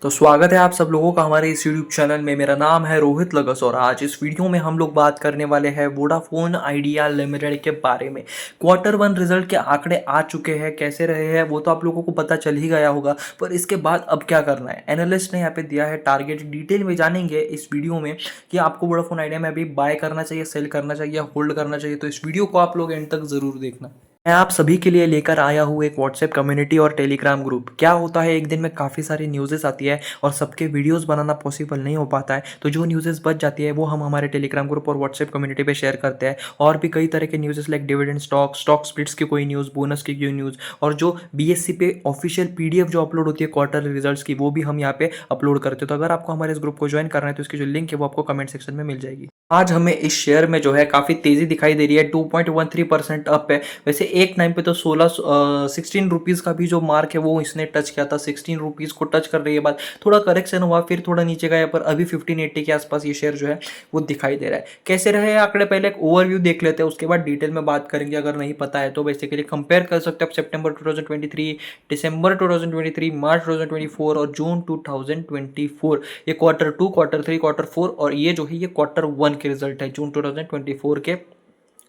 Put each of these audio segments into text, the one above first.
तो स्वागत है आप सब लोगों का हमारे इस यूट्यूब चैनल में। मेरा नाम है रोहित लगस और आज इस वीडियो में हम लोग बात करने वाले हैं वोडाफोन आइडिया लिमिटेड के बारे में। क्वार्टर वन रिजल्ट के आंकड़े आ चुके हैं, कैसे रहे हैं वो तो आप लोगों को पता चल ही गया होगा, पर इसके बाद अब क्या करना है एनालिस्ट ने यहाँ पे दिया है टारगेट। डिटेल में जानेंगे इस वीडियो में कि आपको वोडाफोन आइडिया में अभी बाय करना चाहिए, सेल करना चाहिए, होल्ड करना चाहिए। तो इस वीडियो को आप लोग एंड तक जरूर देखना। मैं आप सभी के लिए लेकर आया हूँ एक व्हाट्सएप कम्युनिटी और टेलीग्राम ग्रुप। क्या होता है, एक दिन में काफ़ी सारी न्यूज़ेस आती है और सबके वीडियोस बनाना पॉसिबल नहीं हो पाता है, तो जो न्यूज़ेस बच जाती है वो हम हमारे टेलीग्राम ग्रुप और व्हाट्सएप कम्युनिटी पे शेयर करते हैं। और भी कई तरह के न्यूज़ेस लाइक डिविडेंड स्टॉक स्प्लिट्स की कोई न्यूज़, बोनस की कोई न्यूज़, और जो बीएससी पे ऑफिशियल पीडीएफ जो अपलोड होती है क्वार्टर रिजल्ट्स की, वो भी हम यहाँ पे अपलोड करते हैं। तो अगर आपको हमारे इस ग्रुप को ज्वाइन करना है तो इसकी जो लिंक है वो आपको कमेंट सेक्शन में मिल जाएगी। आज हमें इस शेयर में जो है काफ़ी तेज़ी दिखाई दे रही है, 2.13% अप है। वैसे एक टाइम पे तो 16 का भी जो मार्क है वो इसने टच किया था। 16 को टच कर रही है, बाद थोड़ा करेक्शन हुआ, फिर थोड़ा नीचे गया, पर अभी 1580 के आसपास ये शेयर जो है वो दिखाई दे रहा है। कैसे रहे आंकड़े, पहले एक ओवरव्यू देख लेते हैं, उसके बाद डिटेल में बात करेंगे। अगर नहीं पता है तो बेसिकली कंपेयर कर सकते हैं आप सितंबर 2023, दिसंबर 2023, मार्च 2024 और जून 2024। ये quarter two, quarter three, quarter four, और ये जो है ये क्वार्टर वन के रिजल्ट है जून 2024 के।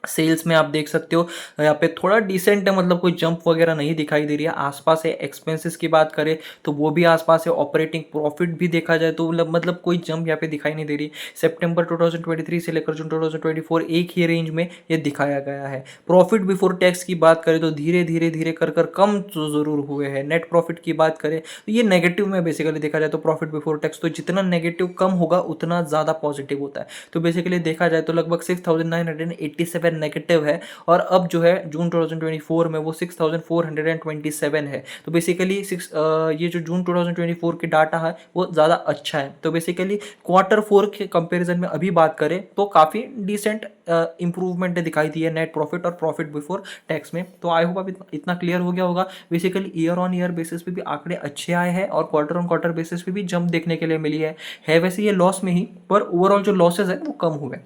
सेल्स में आप देख सकते हो यहाँ पे थोड़ा डिसेंट है, मतलब कोई जंप वगैरह नहीं दिखाई दे रही है, आसपास है। एक्सपेंसेस की बात करें तो वो भी आसपास है। ऑपरेटिंग प्रॉफिट भी देखा जाए तो मतलब कोई जंप यहाँ पे दिखाई नहीं दे रही। सितंबर 2023 से लेकर जून 2024 एक ही रेंज में ये दिखाया गया है। प्रॉफिट बिफोर टैक्स की बात करें तो धीरे धीरे धीरे कर कर कम तो जरूर हुए हैं। नेट प्रॉफिट की बात करें तो ये नेगेटिव में बेसिकली देखा जाए तो प्रॉफिट बिफोर टैक्स, तो जितना नेगेटिव कम होगा उतना ज़्यादा पॉजिटिव होता है। तो बेसिकली देखा जाए तो लगभग 6987 नेगेटिव है, और अब जो है जून 2024 में वो 6427 है। तो बेसिकली ये जो जून 2024 के डाटा है वो ज़्यादा अच्छा है। तो बेसिकली क्वार्टर फोर के कंपैरिजन में अभी बात करें तो काफ़ी डिसेंट इंप्रूवमेंट दिखाई दी है नेट प्रॉफिट और प्रॉफिट बिफोर टैक्स में। तो आई होप अब इतना क्लियर हो गया होगा। Basically year on year basis पे भी आंकड़े अच्छे आए हैं और क्वार्टर ऑन क्वार्टर बेसिस पे भी जंप देखने के लिए मिली है वैसे ये लॉस में ही, पर ओवरऑल जो लॉसेज है वो कम हुए।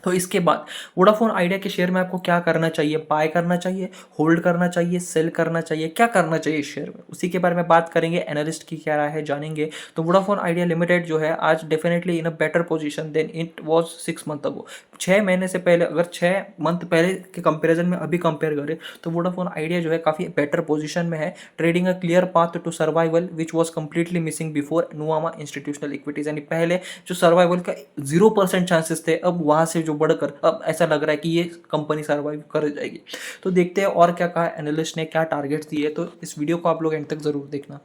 तो इसके बाद वोडाफोन आइडिया के शेयर में आपको क्या करना चाहिए, बाय करना चाहिए, होल्ड करना चाहिए, सेल करना चाहिए, क्या करना चाहिए इस शेयर में, उसी के बारे में बात करेंगे। एनालिस्ट की क्या राय है जानेंगे। तो वोडाफोन आइडिया लिमिटेड जो है आज definitely in a better position than it was 6 month ago. 6 महीने से पहले, अगर 6 मंथ पहले के कंपेरिजन में अभी कंपेयर करें तो वोडाफोन आइडिया जो है काफ़ी बेटर पोजीशन में है, trading a clear path to survival which was completely missing before Nuvama institutional equities. यानी पहले जो सर्वाइवल का 0% चांसेस थे, अब वहाँ से जो बढ़कर अब ऐसा लग रहा है कि ये कंपनी सर्वाइव कर जाएगी। तो देखते हैं और क्या कहा एनालिस्ट ने, क्या टारगेट्स दिए। तो इस वीडियो को आप लोग एंड तक जरूर देखना।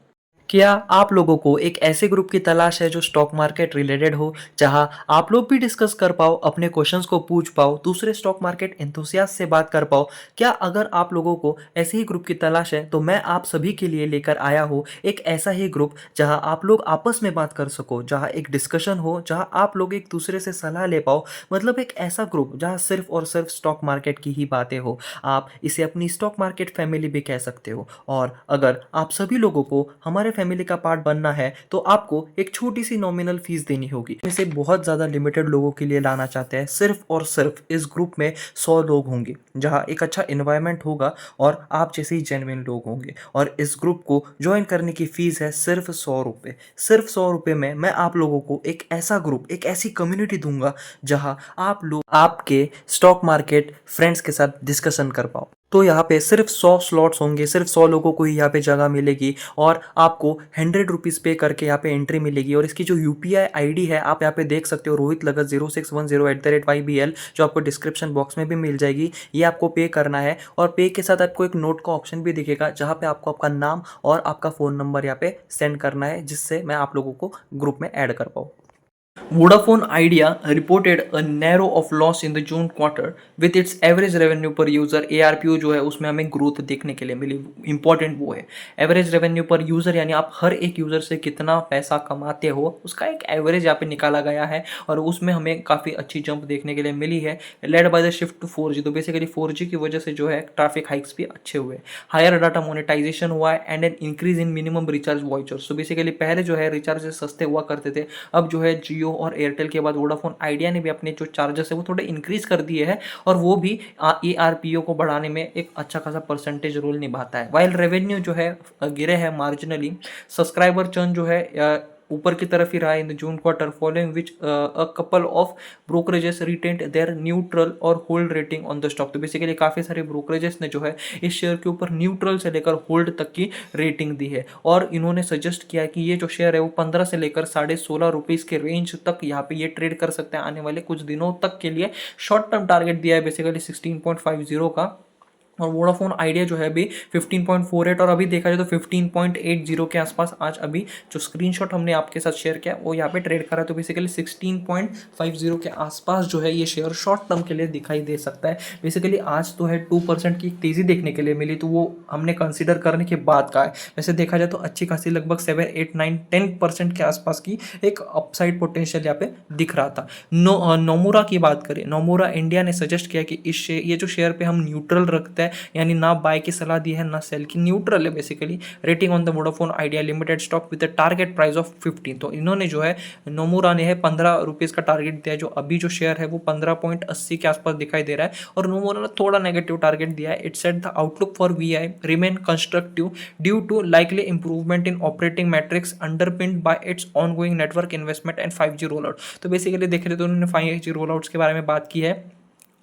क्या आप लोगों को एक ऐसे ग्रुप की तलाश है जो स्टॉक मार्केट रिलेटेड हो, जहां आप लोग भी डिस्कस कर पाओ, अपने क्वेश्चंस को पूछ पाओ, दूसरे स्टॉक मार्केट एंथुसियास्ट से बात कर पाओ? क्या अगर आप लोगों को ऐसे ही ग्रुप की तलाश है तो मैं आप सभी के लिए लेकर आया हूँ एक ऐसा ही ग्रुप जहां आप लोग आपस में बात कर सको, जहां एक डिस्कशन हो, जहां आप लोग एक दूसरे से सलाह ले पाओ। मतलब एक ऐसा ग्रुप जहां सिर्फ और सिर्फ स्टॉक मार्केट की ही बातें हो। आप इसे अपनी स्टॉक मार्केट फैमिली भी कह सकते हो। और अगर आप सभी लोगों को हमारे फैमिली का पार्ट बनना है तो आपको एक छोटी सी नॉमिनल फीस देनी होगी। इसे बहुत ज़्यादा लिमिटेड लोगों के लिए लाना चाहते हैं। सिर्फ और सिर्फ इस ग्रुप में 100 लोग होंगे, जहां एक अच्छा इन्वायरमेंट होगा और आप जैसे ही जेन्युइन लोग होंगे। और इस ग्रुप को ज्वाइन करने की फीस है सिर्फ 100 रुपये। सिर्फ 100 रुपये में मैं आप लोगों को एक ऐसा ग्रुप, एक ऐसी कम्युनिटी दूंगा जहां आप लोग आपके स्टॉक मार्केट फ्रेंड्स के साथ डिस्कशन कर पाओ। तो यहाँ पे सिर्फ 100 स्लॉट्स होंगे, सिर्फ 100 लोगों को ही यहाँ पे जगह मिलेगी, और आपको 100 रुपीज़ पे करके यहाँ पे एंट्री मिलेगी। और इसकी जो यूपीआई आईडी है आप यहाँ पे देख सकते हो, रोहित लगत 0610 जो आपको डिस्क्रिप्शन बॉक्स में भी मिल जाएगी। ये आपको पे करना है, और पे के साथ आपको एक नोट का ऑप्शन भी दिखेगा जहाँ पे आपको आपका नाम और आपका फ़ोन नंबर यहाँ पे सेंड करना है, जिससे मैं आप लोगों को ग्रुप में ऐड कर पाऊँ। Vodafone Idea reported a narrow of loss in the June quarter with its average revenue per user ARPU जो है उसमें हमें ग्रोथ देखने के लिए मिली। इंपॉर्टेंट वो है एवरेज रेवेन्यू पर यूज़र, यानी आप हर एक यूज़र से कितना पैसा कमाते हो उसका एक एवरेज यहाँ पे निकाला गया है, और उसमें हमें काफ़ी अच्छी जंप देखने के लिए मिली है, led by the shift to 4G। तो बेसिकली 4G की वजह से जो है ट्रैफिक हाइक्स भी अच्छे हुए, हायर डाटा मोनेटाइजेशन हुआ है, and an increase in minimum recharge vouchers. तो बेसिकली पहले जो है रिचार्ज सस्ते हुआ करते थे, अब जो है जियो जियो और एयरटेल के बाद वोडाफोन आइडिया ने भी अपने जो चार्जेस है वो थोड़े इंक्रीज कर दिए हैं और वो भी ARPU को बढ़ाने में एक अच्छा खासा परसेंटेज रोल निभाता है। वाइल रेवेन्यू जो है गिरे है मार्जिनली, सब्सक्राइबर चर्न जो है ऊपर की तरफ ही रहा in the June quarter, following which a couple of brokerages retained their neutral और hold rating on the stock. तो बेसिकली काफ़ी सारे ब्रोकरेजेस ने जो है इस शेयर के ऊपर न्यूट्रल से लेकर होल्ड तक की रेटिंग दी है और इन्होंने सजेस्ट किया है कि ये जो शेयर है वो 15 से लेकर 16.5 रुपीज़ के रेंज तक यहाँ पे ये ट्रेड कर सकते हैं आने वाले कुछ दिनों तक के लिए। शॉर्ट टर्म टारगेट दिया है बेसिकली 16.50 का और वोडाफोन आइडिया जो है अभी 15.48 और अभी देखा जाए तो 15.80 के आसपास आज अभी जो स्क्रीनशॉट हमने आपके साथ शेयर किया वो यहाँ पे ट्रेड करा है। तो बेसिकली 16.50 के आसपास जो है ये शेयर शॉर्ट टर्म के लिए दिखाई दे सकता है। बेसिकली आज तो है 2% की तेज़ी देखने के लिए मिली, तो वो हमने कंसिडर करने के बाद का है। वैसे देखा जाए तो अच्छी खासी लगभग 7, 8, 9, 10% के आसपास की एक अपसाइड पोटेंशियल यहाँ पे दिख रहा था। नोमुरा की बात करें, नोमुरा इंडिया ने सजेस्ट किया कि ये जो शेयर पे हम न्यूट्रल रखते हैं, यानी ना बाय की सलाह दी है ना सेल की, न्यूट्रल है basically. Rating on the Vodafone idea limited stock with target price of 15। तो इन्होंने जो है नोमुरा ने है 15 रुपीज़ का टारगेट दिया है। जो अभी जो शेयर है वो 15.80 के आसपास दिखाई दे रहा है और नोमुरा ने थोड़ा नेगेटिव टारगेट दिया है। It said the outlook for VI remain constructive due to likely improvement in operating metrics underpinned by its ongoing network investment and 5G roll out. तो बेसिकली देख रहे तो उन्होंने 5G रोल आउट्स के बारे में बात की है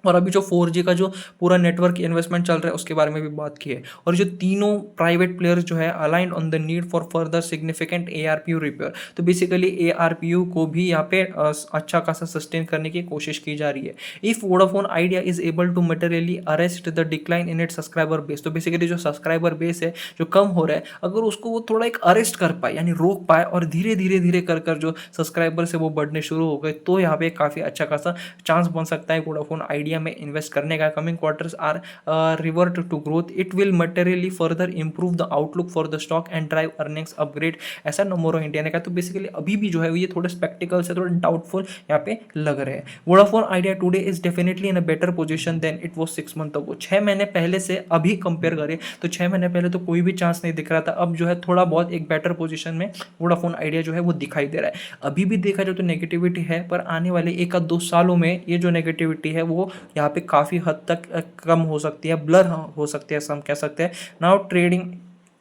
और अभी जो 4G का जो पूरा नेटवर्क इन्वेस्टमेंट चल रहा है उसके बारे में भी बात की है। और जो तीनों प्राइवेट प्लेयर्स जो है aligned on the need for further significant ARPU repair. तो बेसिकली ARPU को भी यहाँ पे अच्छा खासा सस्टेन करने की कोशिश की जा रही है। If Vodafone Idea is able to materially arrest the decline in its subscriber base, तो बेसिकली जो सब्सक्राइबर बेस है जो कम हो रहा है, अगर उसको वो थोड़ा एक अरेस्ट कर पाए यानी रोक पाए और धीरे धीरे धीरे कर जो सब्सक्राइबर से वो बढ़ने शुरू हो गए, तो यहाँ पे काफ़ी अच्छा खासा चांस बन सकता है वोडाफोन आइडिया में इन्वेस्ट करने का। Coming quarters are revert to growth, it will materially further improve the outlook for the stock and drive earnings upgrade, ऐसा नोमुरा इंडिया ने कहा। तो बेसिकली अभी भी जो है ये थोड़े स्पेक्टिकल से थोड़े डाउटफुल यहाँ पे लग रहे हैं। Vodafone Idea today is definitely in a better position than it was 6 month ago. 6 महीने पहले से अभी कंपेयर करें तो 6 महीने पहले तो कोई भी चांस नहीं दिख रहा था, अब जो है थोड़ा बहुत एक बेटर पोजीशन में वोडाफोन आइडिया जो है वो दिखाई दे रहा है। अभी भी देखा जाए तो नेगेटिविटी है, पर आने वाले 1-2 सालों में ये जो नेगेटिविटी है वो यहाँ पे काफ़ी हद तक कम हो सकती है, ब्लर हो सकती है, हम कह सकते हैं। Now trading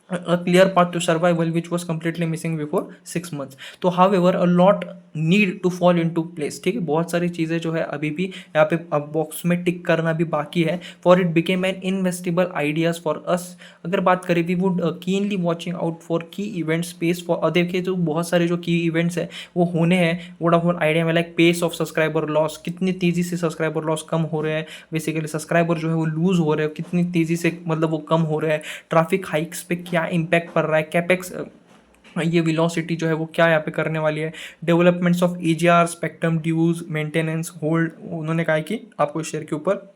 a clear path to survival which was completely missing before 6 months. तो however a lot need to fall into place, ठीक है, बहुत सारी चीज़ें जो है अभी भी यहाँ पे अब बॉक्स में टिक करना भी बाकी है। for it became an investable ideas for us। अगर बात करें we would keenly watching out for key events space for देखिए तो बहुत सारे जो की इवेंट्स है वो होने हैं वोडाफोन आइडिया में, like pace of subscriber loss, कितनी तेज़ी से सब्सक्राइबर लॉस कम हो रहे हैं, बेसिकली सब्सक्राइबर जो है वो लूज हो रहे हैं, कितनी तेज़ी से मतलब वो कम हो रहे हैं, ट्रैफिक हाइक्स पे क्या इम्पैक्ट पड़ रहा है, कैपेक्स ये वेलोसिटी जो है वो क्या यहाँ पे करने वाली है, developments of AGR spectrum dues maintenance hold, उन्होंने कहा कि आपको शेयर के ऊपर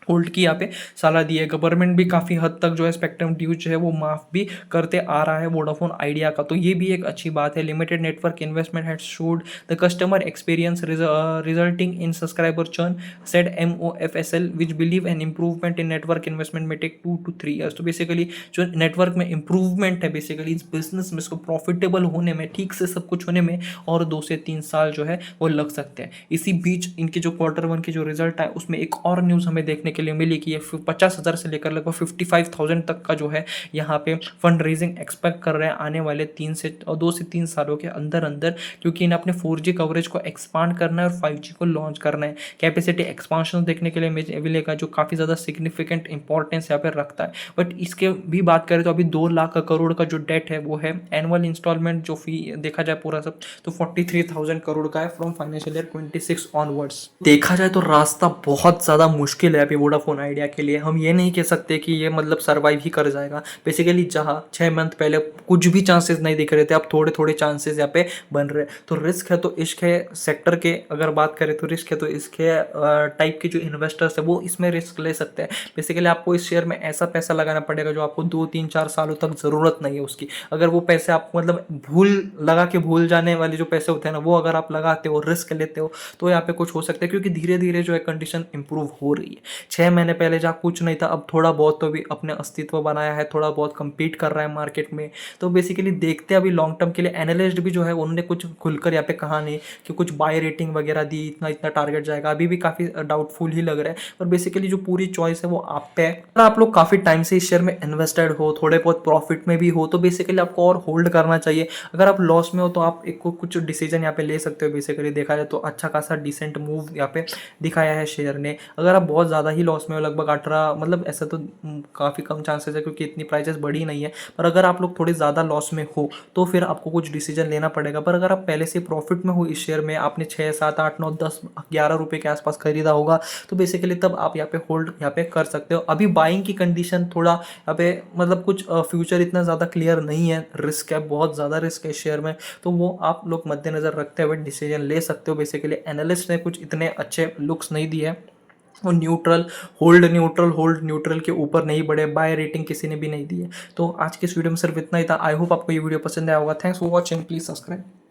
होल्ड की यहाँ पे सलाह दी है। गवर्नमेंट भी काफ़ी हद तक जो है स्पेक्ट्रम ड्यूज जो है वो माफ भी करते आ रहा है वोडाफोन आइडिया का, तो ये भी एक अच्छी बात है। Limited network investment had showed the customer experience resulting in subscriber churn, said MOFSL which believe an improvement in network investment में टेक 2 to 3 years। तो बेसिकली जो नेटवर्क में इंप्रूवमेंट है बेसिकली इस बिजनेस में इसको प्रॉफिटेबल होने में, ठीक से सब कुछ होने में और 2 से 3 साल जो है वो लग सकते हैं। इसी बीच इनके जो Q1 के जो रिजल्ट है उसमें एक और न्यूज़ हमें देखने के लिए मिली कि ये 50,000 से लेकर लगभग 55,000 तक का जो है यहाँ पे फंड रेजिंग एक्सपेक्ट कर रहे हैं आने वाले 2 से 3 सालों के अंदर अंदर, क्योंकि इन्हें अपने 4G कवरेज को एक्सपांड करना है और 5G को लॉन्च करना है। कैपेसिटी एक्सपांशन देखने के लिए मिलेगा जो काफ़ी ज़्यादा सिग्निफिकेंट इंपॉर्टेंस यहाँ पे रखता है। बट इसके भी बात करें तो अभी 2 लाख करोड़ का जो डेट है वो है, एनुअल इंस्टॉलमेंट जो फी देखा जाए पूरा सब तो 43,000 करोड़ का है फ्रॉम फाइनेंशियल ईयर 26 ऑनवर्ड्स। देखा जाए तो रास्ता बहुत ज़्यादा मुश्किल है अभी वोडाफोन आइडिया के लिए। हम ये नहीं कह सकते कि ये मतलब सर्वाइव ही कर जाएगा। बेसिकली जहाँ 6 मंथ पहले कुछ भी चांसेस नहीं दिख रहे थे, अब थोड़े थोड़े चांसेस यहाँ पे बन रहे हैं। तो रिस्क है तो इश्क है सेक्टर के, अगर बात करें तो रिस्क है तो इसके टाइप के जो इन्वेस्टर्स है वो इसमें रिस्क ले सकते हैं। बेसिकली आपको इस शेयर में ऐसा पैसा लगाना पड़ेगा जो आपको 2-3-4 सालों तक ज़रूरत नहीं है उसकी। अगर वो पैसे आप मतलब लगा के भूल जाने वाले जो पैसे होते हैं ना, वो अगर आप लगाते हो, रिस्क लेते हो, तो यहाँ पे कुछ हो सकता है, क्योंकि धीरे धीरे जो है कंडीशन इंप्रूव हो रही है। 6 महीने पहले जहाँ कुछ नहीं था, अब थोड़ा बहुत तो भी अपने अस्तित्व बनाया है, थोड़ा बहुत कम्पीट कर रहा है मार्केट में। तो बेसिकली देखते हैं अभी लॉन्ग टर्म के लिए। एनालिस्ट भी जो है उन्होंने कुछ खुलकर यहाँ पे कहा नहीं कि कुछ बाय रेटिंग वगैरह दी, इतना इतना टारगेट जाएगा, अभी भी काफ़ी डाउटफुल ही लग रहा है। पर बेसिकली जो पूरी चॉइस है वो आप पे है। अगर आप लोग काफ़ी टाइम से इस शेयर में इन्वेस्टेड हो, थोड़े बहुत प्रॉफिट में भी हो, तो बेसिकली आपको और होल्ड करना चाहिए। अगर आप लॉस में हो तो आप एक कुछ डिसीजन यहाँ पे ले सकते हो। बेसिकली देखा जाए तो अच्छा खासा डिसेंट मूव यहाँ पे दिखाया है शेयर ने। अगर आप बहुत ज़्यादा ही लॉस में हो, लगभग 18, मतलब ऐसा तो काफ़ी कम चांसेस है क्योंकि इतनी प्राइसेस बढ़ी नहीं है। पर अगर आप लोग थोड़े ज़्यादा लॉस में हो तो फिर आपको कुछ डिसीजन लेना पड़ेगा। पर अगर आप पहले से प्रॉफिट में हो इस शेयर में, आपने 6, 7, 8, 9, 10, 11 रुपये के आसपास खरीदा होगा, तो बेसिकली तब आप यहाँ पे होल्ड यहाँ पे कर सकते हो। अभी बाइंग की कंडीशन थोड़ा यहाँ पे मतलब कुछ फ्यूचर इतना ज़्यादा क्लियर नहीं है, रिस्क है, बहुत ज़्यादा रिस्क है इस शेयर में। तो वो आप लोग मद्देनज़र रखते हुए डिसीजन ले सकते हो। बेसिकली एनालिस्ट ने कुछ इतने अच्छे लुक्स नहीं दिए हैं, वो neutral, hold neutral, hold neutral के ऊपर नहीं बढ़े, बाय रेटिंग किसी ने भी नहीं दी है। तो आज के इस वीडियो में सिर्फ इतना ही था। आई होप आपको ये वीडियो पसंद आया होगा। Thanks for watching, please subscribe.